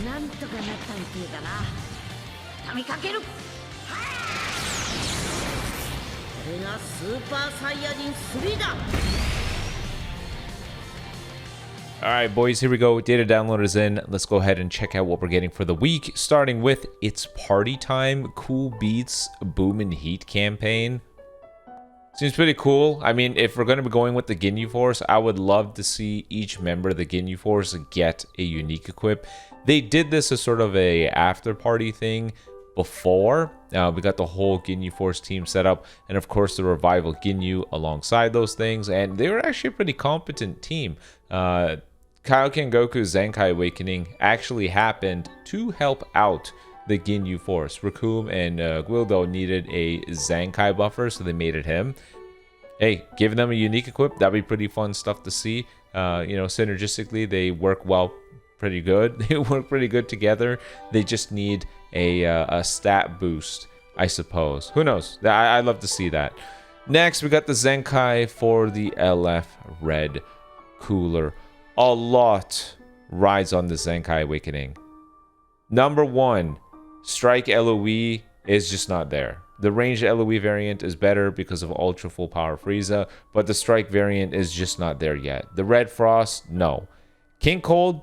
なんとかなったみてえだな。畳みかける。これがスーパーサイヤ人3だ。Alright, boys, here we go. Data download is in. Let's go ahead and check out what we're getting for the week. Starting with It's Party Time Cool Beats Boom and Heat campaign. Seems pretty cool. I mean, if we're going to be going with the GINYU Force, I would love to see each member of the GINYU Force get a unique equip. They did this as sort of a after party thing before. We got the whole GINYU Force team set up, and of course the Revival GINYU alongside those things, and they were actually a pretty competent team. Kaioken Goku's Zenkai Awakening actually happened to help out the GINYU Force. Raccoon and Guildo needed a Zenkai buffer, so they made it him. Hey, giving them a unique equip, that'd be pretty fun stuff to see. Synergistically, they work well, pretty good. They work pretty good together. They just need a stat boost, I suppose. Who knows? I'd love to see that. Next, we got the Zenkai for the LF Red Cooler. A lot rides on the Zenkai Awakening. Number 1, Strike LOE is just not there. The ranged LOE variant is better because of Ultra Full Power Frieza, but the Strike variant is just not there yet. The Red Frost, no. King Cold,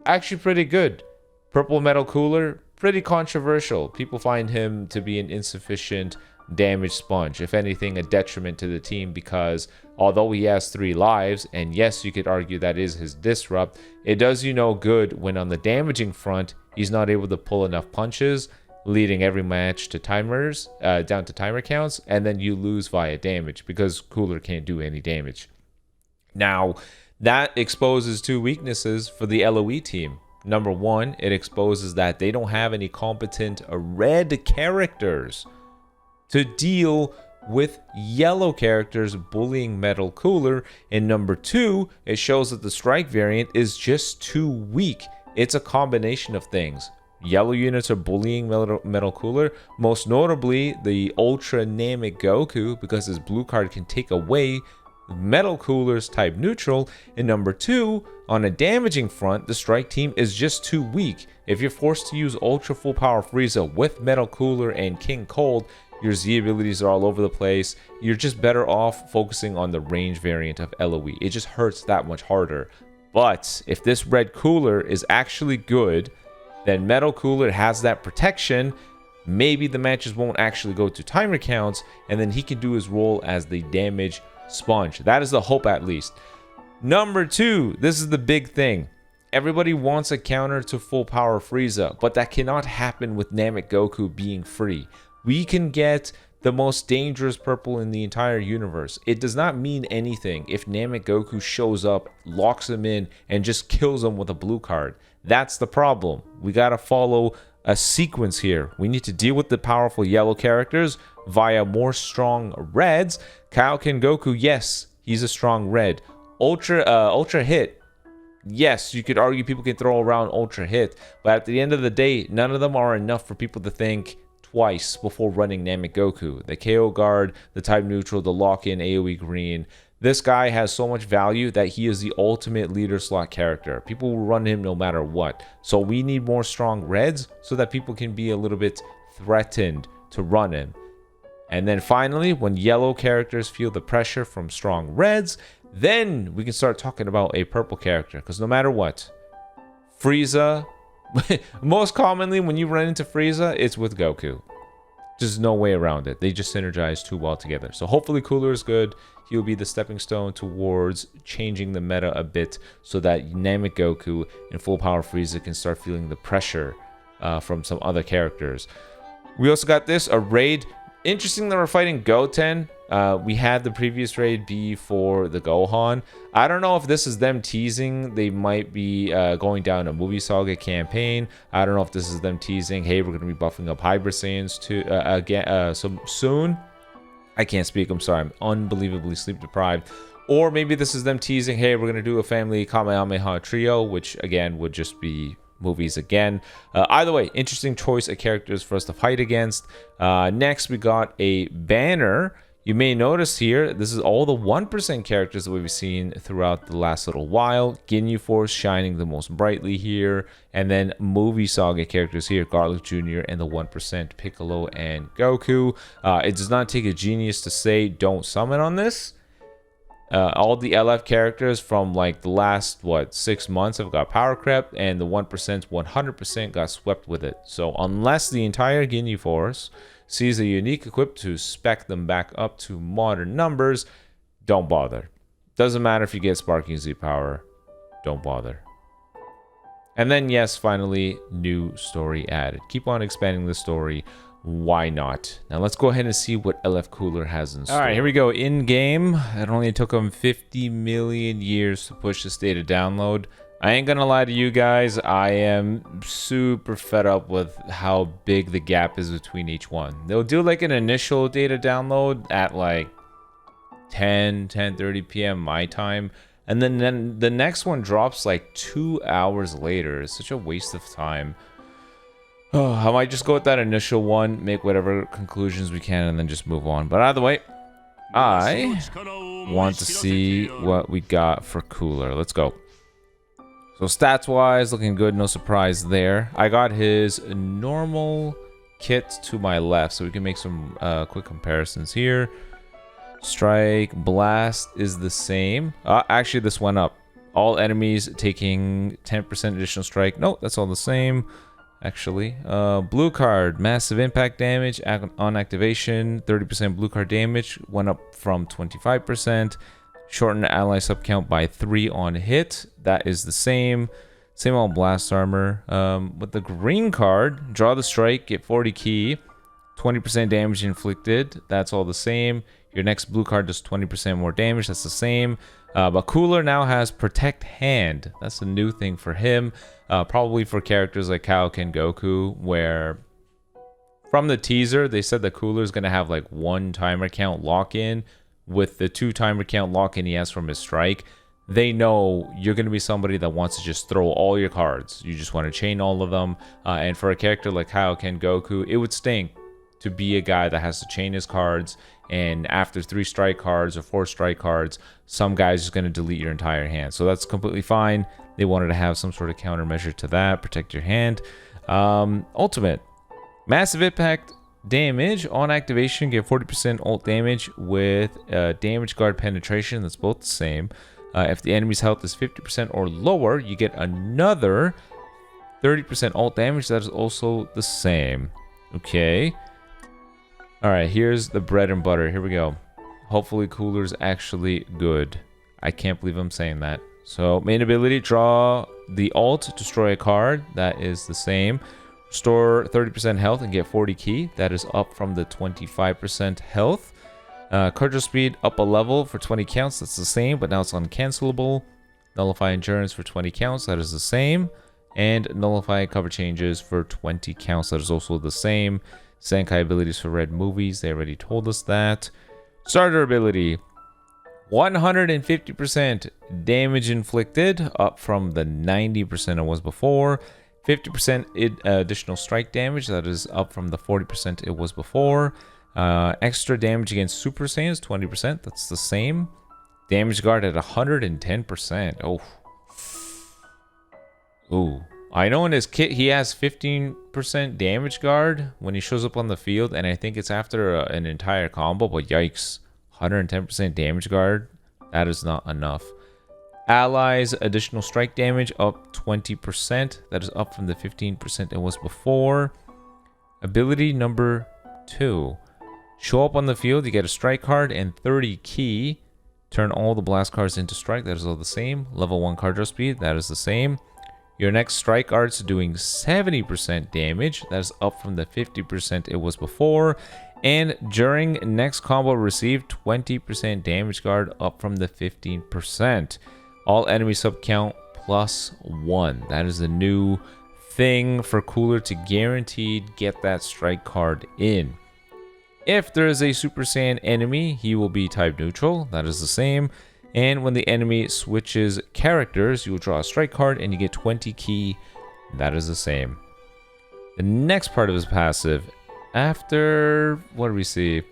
actually pretty good. Purple Metal Cooler, pretty controversial. People find him to be an insufficient damage sponge, if anything a detriment to the team, because although he has 3 lives, and yes, you could argue that is his disrupt, it does you no good when on the damaging front he's not able to pull enough punches, leading every match to timers, down to timer counts, and then you lose via damage because Cooler can't do any damage. Now that exposes 2 weaknesses for the LOE team. Number 1, it exposes that they don't have any competent red characters to deal with yellow characters bullying Metal Cooler. And number 2, it shows that the Strike variant is just too weak. It's a combination of things. Yellow units are bullying Metal Cooler, most notably the Ultra Namek Goku, because his blue card can take away Metal Cooler's type neutral. And number 2, on a damaging front, the Strike team is just too weak. If you're forced to use Ultra Full Power Frieza with Metal Cooler and King Cold, your Z abilities are all over the place. You're just better off focusing on the range variant of LOE. It just hurts that much harder. But if this Red Cooler is actually good, then Metal Cooler has that protection. Maybe the matches won't actually go to timer counts, and then he can do his role as the damage sponge. That is the hope, at least. Number 2, this is the big thing. Everybody wants a counter to Full Power Frieza, but that cannot happen with Namek Goku being free. We can get the most dangerous purple in the entire universe. It does not mean anything if Namek Goku shows up, locks him in, and just kills him with a blue card. That's the problem. We gotta follow a sequence here. We need to deal with the powerful yellow characters via more strong reds. Kaioken Goku, yes, he's a strong red. Ultra Hit, yes, you could argue people can throw around Ultra Hit, but at the end of the day, none of them are enough for people to think twice before running Namek Goku. The KO guard, the type neutral, the lock-in AoE green. This guy has so much value that he is the ultimate leader slot character. People will run him no matter what. So we need more strong reds so that people can be a little bit threatened to run him. And then finally, when yellow characters feel the pressure from strong reds, then we can start talking about a purple character. Because no matter what, Frieza, most commonly when you run into Frieza, it's with Goku. There's no way around it. They just synergize too well together. So hopefully Cooler is good. He'll be the stepping stone towards changing the meta a bit so that Namek Goku and Full Power Frieza can start feeling the pressure from some other characters. We also got this, a raid. Interesting that we're fighting Goten. We had the previous raid be for the Gohan. I don't know if this is them teasing they might be going down a movie saga campaign. I don't know if this is them teasing, hey, we're going to be buffing up Hyper Saiyans again soon. I can't speak, I'm sorry, I'm unbelievably sleep deprived. Or maybe this is them teasing, hey, we're going to do a family Kamehameha trio, which again would just be movies again. Either way, interesting choice of characters for us to fight against. Next, we got a banner. You may notice here, this is all the 1% characters that we've seen throughout the last little while. GINYU Force shining the most brightly here. And then movie saga characters here, Garlic Jr. and the 1% Piccolo and Goku. It does not take a genius to say don't summon on this. All the LF characters from like the last, 6 months have got power crept. And the 1% 100% got swept with it. So unless the entire GINYU Force sees a unique equip to spec them back up to modern numbers, don't bother. Doesn't matter if you get Sparking Z power, don't bother. And then yes, finally, new story added. Keep on expanding the story, why not? Now let's go ahead and see what LF Cooler has in store. Alright, here we go. In game, it only took them 50 million years to push this data download. I ain't gonna lie to you guys, I am super fed up with how big the gap is between each one. They'll do like an initial data download at like 10:30 p.m. my time, and then the next one drops like 2 hours later. It's such a waste of time. Oh, I might just go with that initial one, make whatever conclusions we can, and then just move on. But either way, I want to see what we got for Cooler. Let's go. So stats wise, looking good, no surprise there. I got his normal kit to my left, so we can make some quick comparisons here. Strike, blast is the same. Actually, this went up. All enemies taking 10% additional strike. No, that's all the same, actually. Blue card, massive impact damage on activation. 30% blue card damage went up from 25%. Shorten ally sub count by 3 on hit. That is the same. Same old blast armor. With the green card, draw the strike, get 40 key, 20% damage inflicted. That's all the same. Your next blue card does 20% more damage. That's the same. But Cooler now has Protect Hand. That's a new thing for him. Probably for characters like Kaioken Goku, where from the teaser, they said that Cooler is going to have like 1 timer count lock-in. With the 2 timer count lock-in he has from his strike, they know you're going to be somebody that wants to just throw all your cards. You just want to chain all of them. And for a character like Kaioken Goku, it would stink to be a guy that has to chain his cards. And after 3 strike cards or 4 strike cards, some guy's just going to delete your entire hand. So that's completely fine. They wanted to have some sort of countermeasure to that. Protect your hand. Ultimate. Massive impact damage on activation, get 40% ult damage with damage guard penetration. That's both the same. If the enemy's health is 50% or lower, you get another 30% ult damage. That is also the same. Okay. Alright, here's the bread and butter. Here we go. Hopefully Cooler's actually good. I can't believe I'm saying that. So main ability, draw the ult, destroy a card. That is the same. Restore 30% health and get 40 key. That is up from the 25% health. Card draw speed up a level for 20 counts. That's the same, but now it's uncancelable. Nullify endurance for 20 counts. That is the same. And nullify cover changes for 20 counts. That is also the same. Zenkai abilities for red movies. They already told us that. Starter ability. 150% damage inflicted, up from the 90% it was before. 50% additional strike damage, that is up from the 40% it was before. Extra damage against Super Saiyans, 20%, that's the same. Damage guard at 110%. Oh. Ooh. I know in his kit he has 15% damage guard when he shows up on the field, and I think it's after an entire combo, but yikes. 110% damage guard, that is not enough. Allies, additional strike damage up 20%. That is up from the 15% it was before. Ability number 2. Show up on the field, you get a strike card and 30 key. Turn all the blast cards into strike. That is all the same. Level 1 card draw speed. That is the same. Your next strike art's doing 70% damage. That is up from the 50% it was before. And during next combo, receive 20% damage guard, up from the 15%. All enemy sub count +1. That is the new thing for Cooler to guaranteed get that strike card in. If there is a Super Saiyan enemy, he will be type neutral. That is the same. And when the enemy switches characters, you will draw a strike card and you get 20 key. That is the same. The next part of his passive, after, what do we see?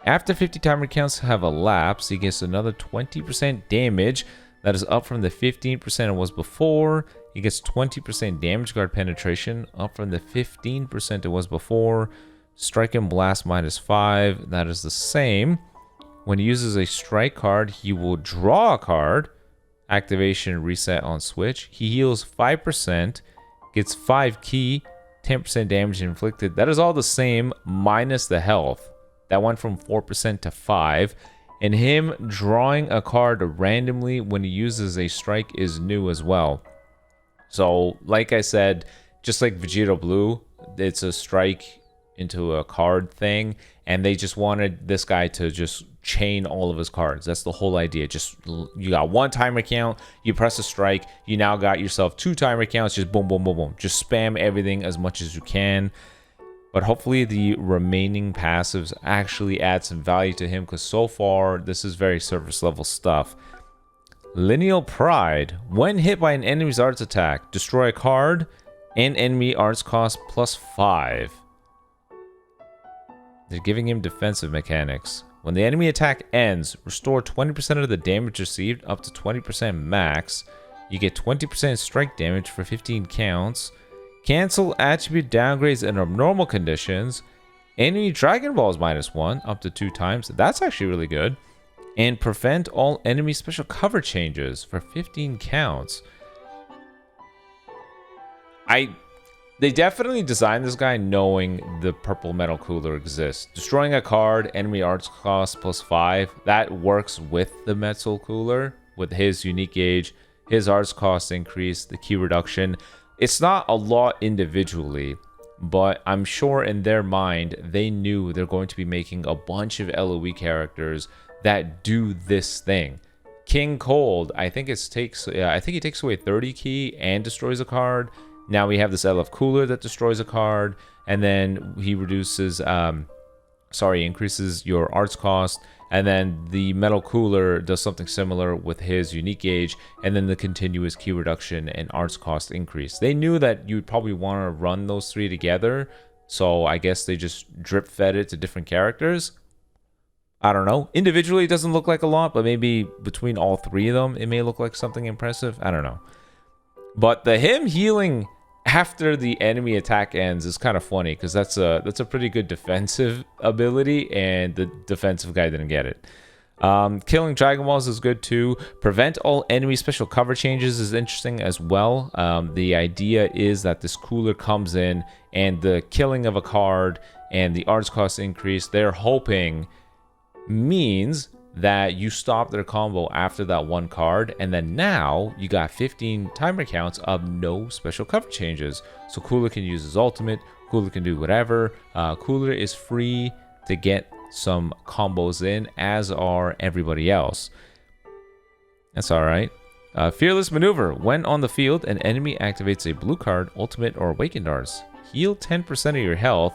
After 50 timer counts have elapsed, he gets another 20% damage. That is up from the 15% it was before. He gets 20% damage guard penetration, up from the 15% it was before. Strike and blast -5, that is the same. When he uses a strike card, he will draw a card. Activation reset on switch. He heals 5%, gets 5 ki, 10% damage inflicted. That is all the same minus the health. That went from 4% to 5. And him drawing a card randomly when he uses a strike is new as well. So, like I said, just like Vegeta Blue, it's a strike into a card thing. And they just wanted this guy to just chain all of his cards. That's the whole idea. Just, you got one timer count, you press a strike, you now got yourself 2 timer counts, just boom, boom, boom, boom. Just spam everything as much as you can. But hopefully the remaining passives actually add some value to him, because so far this is very surface level stuff. Lineal Pride. When hit by an enemy's arts attack, destroy a card and enemy arts cost +5. They're giving him defensive mechanics. When the enemy attack ends, restore 20% of the damage received up to 20% max. You get 20% strike damage for 15 counts. Cancel attribute downgrades in abnormal conditions. Enemy Dragon Balls -1 up to 2 times. That's actually really good. And prevent all enemy special cover changes for 15 counts. They definitely designed this guy knowing the purple metal cooler exists. Destroying a card, enemy arts cost +5. That works with the metal cooler, with his unique gauge, his arts cost increase, the key reduction. It's not a lot individually, but I'm sure in their mind, they knew they're going to be making a bunch of LOE characters that do this thing. King Cold, I think he takes away 30 ki and destroys a card. Now we have this LF Cooler that destroys a card, and then he reduces, increases your arts cost, and then the Metal Cooler does something similar with his unique gauge, and then the continuous key reduction and arts cost increase. They knew that you'd probably want to run those 3 together, so I guess they just drip fed it to different characters. I don't know. Individually, it doesn't look like a lot, but maybe between all 3 of them, it may look like something impressive. I don't know. But the him healing after the enemy attack ends is kind of funny, because that's a pretty good defensive ability, and the defensive guy didn't get it. Killing Dragon Balls is good too. Prevent all enemy special cover changes is interesting as well. The idea is that this cooler comes in, and the killing of a card and the arts cost increase, they're hoping means that you stop their combo after that one card, and then now you got 15 timer counts of no special cover changes. So Cooler can use his ultimate, Cooler can do whatever. Cooler is free to get some combos in, as are everybody else. That's alright. Fearless Maneuver. When on the field, an enemy activates a blue card, ultimate, or awakened arts. Heal 10% of your health.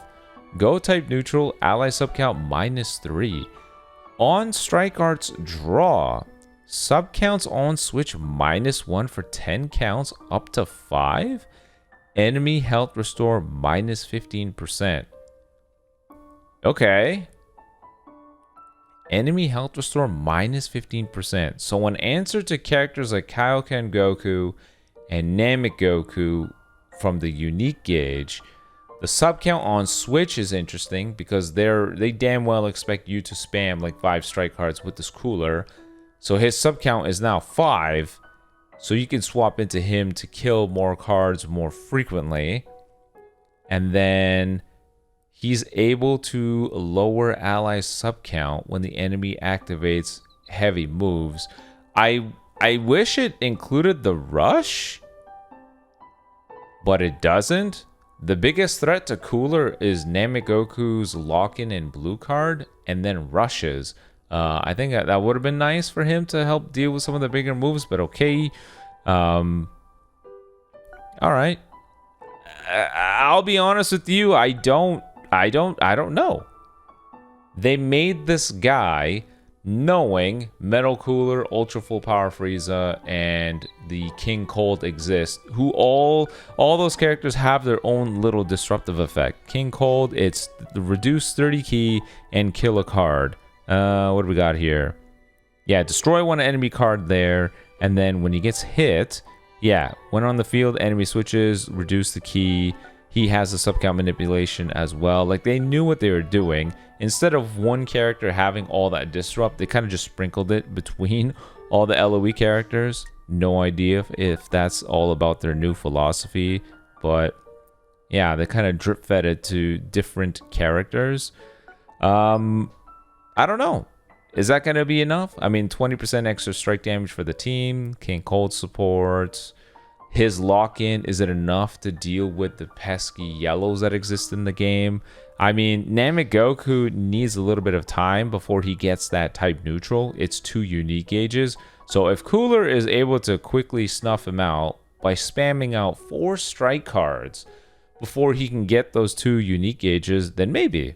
Go type neutral, ally subcount -3. On strike arts, draw. Subcounts on switch -1 for 10 counts up to 5. Enemy health restore -15%. Okay. Enemy health restore -15%. So in answer to characters like Kaioken Goku and Namek Goku from the unique gauge, the subcount on switch is interesting, because they damn well expect you to spam like 5 strike cards with this cooler. So his subcount is now 5. So you can swap into him to kill more cards more frequently. And then he's able to lower ally subcount when the enemy activates heavy moves. I wish it included the rush, but it doesn't. The biggest threat to Cooler is Namek Goku's lock-in and blue card, and then rushes. I think that would have been nice for him to help deal with some of the bigger moves, but okay. All right. I'll be honest with you. I don't know. They made this guy knowing Metal Cooler, Ultra Full Power Frieza, and the King Cold exist, who all those characters have their own little disruptive effect. King Cold, it's the reduce 30 ki and kill a card. What do we got here? Yeah, destroy one enemy card there, and then when he gets hit, yeah, when on the field, enemy switches, reduce the key. He has a subcount manipulation as well. Like, they knew what they were doing. Instead of one character having all that disrupt, they kind of just sprinkled it between all the LoE characters. No idea if that's all about their new philosophy, but yeah, they kind of drip fed it to different characters. I don't know. Is that going to be enough? I mean, 20% extra strike damage for the team. King Cold support. His lock-in, is it enough to deal with the pesky yellows that exist in the game? I mean, Namek Goku needs a little bit of time before he gets that type neutral. It's 2 unique gauges. So if Cooler is able to quickly snuff him out by spamming out 4 strike cards before he can get those 2 unique gauges, then maybe.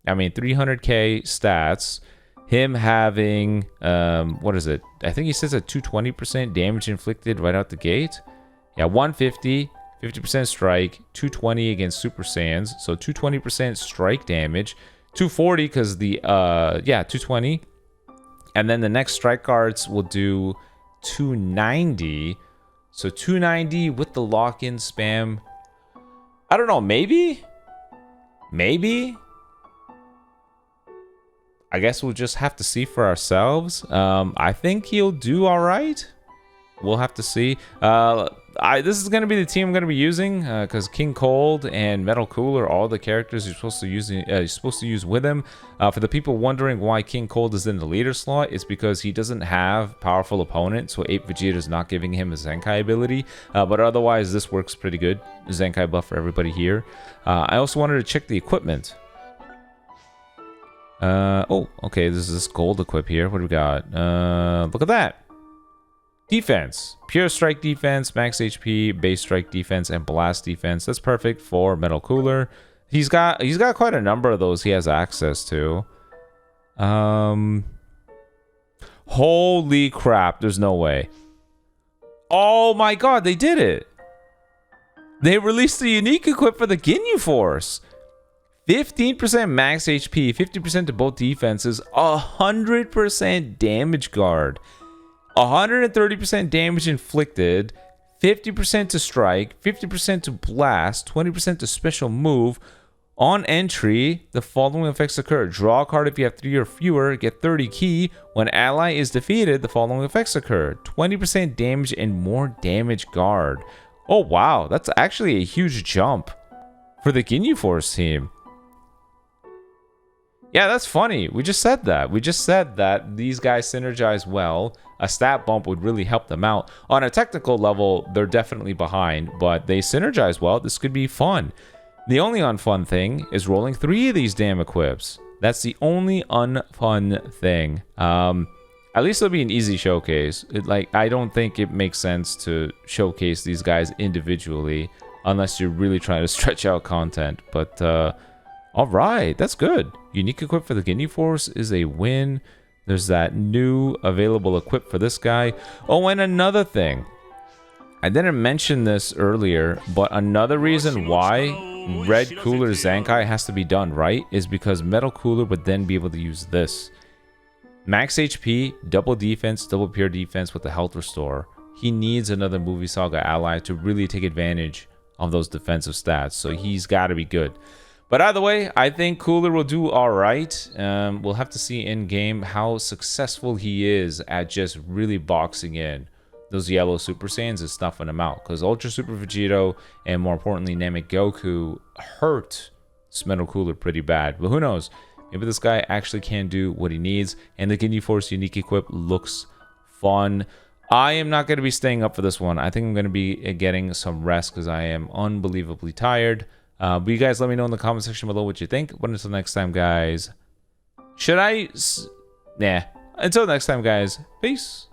I mean, 300k stats. Him having, what is it? I think he says a 220% damage inflicted right out the gate. Yeah, 150, 50% strike, 220 against Super Saiyans. So 220% strike damage, 240 because the, yeah, 220. And then the next strike cards will do 290. So 290 with the lock-in spam. I don't know, maybe? Maybe? I guess we'll just have to see for ourselves. I think he'll do all right. We'll have to see. This is going to be the team I'm going to be using because King Cold and Metal Cooler are all the characters you're supposed to use with him. For the people wondering why King Cold is in the leader slot, it's because he doesn't have powerful opponent, so Ape Vegeta is not giving him a Zenkai ability. But otherwise, this works pretty good. Zenkai buff for everybody here. I also wanted to check the equipment. Oh, okay, this is this gold equip here. What do we got? Look at that. Defense. Pure strike defense, max HP, base strike defense, and blast defense. That's perfect for Metal Cooler. He's got quite a number of those he has access to. Holy crap, there's no way. Oh my god, they did it. They released the unique equip for the GINYU Force. 15% max HP, 50% to both defenses, 100% damage guard, 130% damage inflicted, 50% to strike, 50% to blast, 20% to special move. On entry, the following effects occur. Draw a card if you have 3 or fewer, get 30 key. When ally is defeated, the following effects occur. 20% damage and more damage guard. Oh wow, that's actually a huge jump for the GINYU Force team. Yeah, that's funny. We just said that. We just said that these guys synergize well. A stat bump would really help them out. On a technical level, they're definitely behind, but they synergize well. This could be fun. The only unfun thing is rolling 3 of these damn equips. That's the only unfun thing. At least it'll be an easy showcase. I don't think it makes sense to showcase these guys individually unless you're really trying to stretch out content. But all right, that's good. Unique equip for the GINYU Force is a win. There's that new available equip for this guy. Oh, and another thing. I didn't mention this earlier, but another reason why Red Cooler Zenkai has to be done right is because Metal Cooler would then be able to use this. Max HP, double defense, double pure defense with the health restore. He needs another Movie Saga ally to really take advantage of those defensive stats, so he's got to be good. But either way, I think Cooler will do all right. We'll have to see in game how successful he is at just really boxing in those yellow Super Saiyans and snuffing them out. Because Ultra Super Vegito and more importantly Namek Goku hurt Metal Cooler pretty bad. But who knows? Maybe this guy actually can do what he needs. And the GINYU Force unique equip looks fun. I am not going to be staying up for this one. I think I'm going to be getting some rest because I am unbelievably tired. But you guys let me know in the comment section below what you think. But until next time, guys. Nah. Until next time, guys. Peace.